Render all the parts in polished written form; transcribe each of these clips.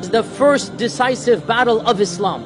was the first decisive battle of Islam.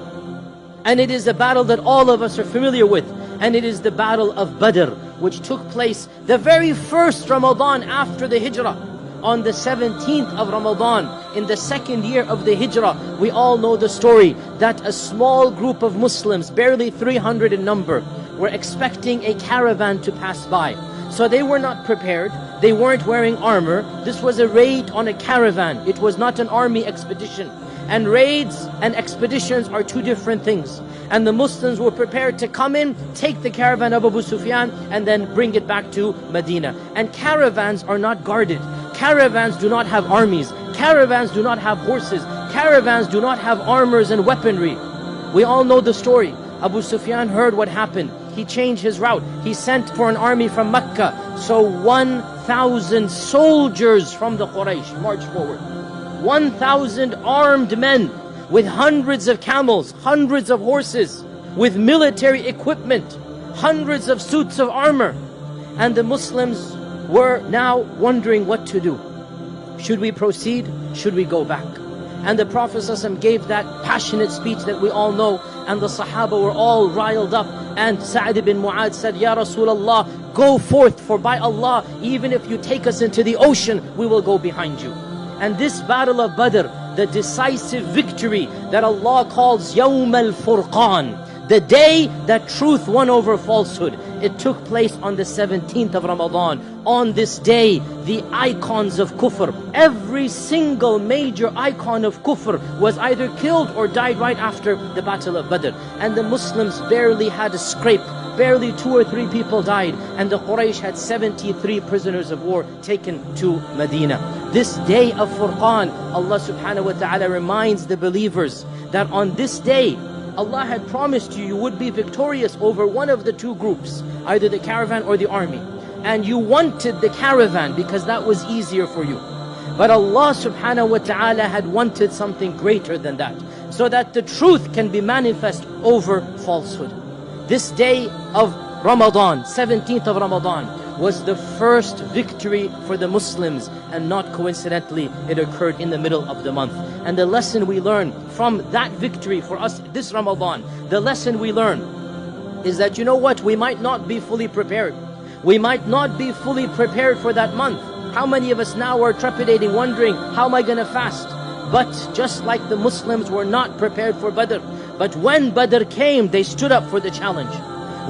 And it is a battle that all of us are familiar with. And it is the battle of Badr, which took place the very first Ramadan after the Hijrah. On the 17th of Ramadan, in the second year of the Hijrah, we all know the story that a small group of Muslims, barely 300 in number, were expecting a caravan to pass by. So they were not prepared, they weren't wearing armor. This was a raid on a caravan. It was not an army expedition. And raids and expeditions are two different things. And the Muslims were prepared to come in, take the caravan of Abu Sufyan, and then bring it back to Medina. And caravans are not guarded. Caravans do not have armies. Caravans do not have horses. Caravans do not have armors and weaponry. We all know the story. Abu Sufyan heard what happened. He changed his route. He sent for an army from Mecca. So 1,000 soldiers from the Quraysh marched forward. 1,000 armed men with hundreds of camels, hundreds of horses, with military equipment, hundreds of suits of armor. And the Muslims were now wondering what to do. Should we proceed? Should we go back? And the Prophet ﷺ gave that passionate speech that we all know, and the Sahaba were all riled up. And Sa'd ibn Mu'adh said, Ya Rasulullah, go forth, for by Allah, even if you take us into the ocean, we will go behind you. And this battle of Badr, the decisive victory that Allah calls Yawm al-Furqan, the day that truth won over falsehood, it took place on the 17th of Ramadan. On this day, the icons of kufr, every single major icon of kufr was either killed or died right after the battle of Badr. And the Muslims barely had a scrape. Barely 2 or 3 people died, and the Quraysh had 73 prisoners of war taken to Medina. This day of Furqan, Allah subhanahu wa ta'ala reminds the believers that on this day, Allah had promised you would be victorious over one of the two groups, either the caravan or the army. And you wanted the caravan because that was easier for you. But Allah subhanahu wa ta'ala had wanted something greater than that, so that the truth can be manifest over falsehood. This day of Ramadan, 17th of Ramadan, was the first victory for the Muslims, and not coincidentally, it occurred in the middle of the month. And the lesson we learn from that victory for us this Ramadan, the lesson we learn is that, you know what, we might not be fully prepared. We might not be fully prepared for that month. How many of us now are trepidating, wondering, how am I going to fast? But just like the Muslims were not prepared for Badr, but when Badr came, they stood up for the challenge.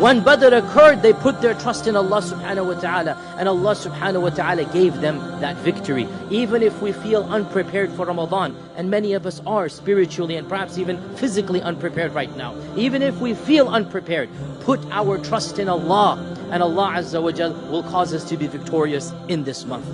When Badr occurred, they put their trust in Allah subhanahu wa ta'ala, and Allah subhanahu wa ta'ala gave them that victory. Even if we feel unprepared for Ramadan, and many of us are spiritually and perhaps even physically unprepared right now, even if we feel unprepared, put our trust in Allah, and Allah Azza wa Jal will cause us to be victorious in this month.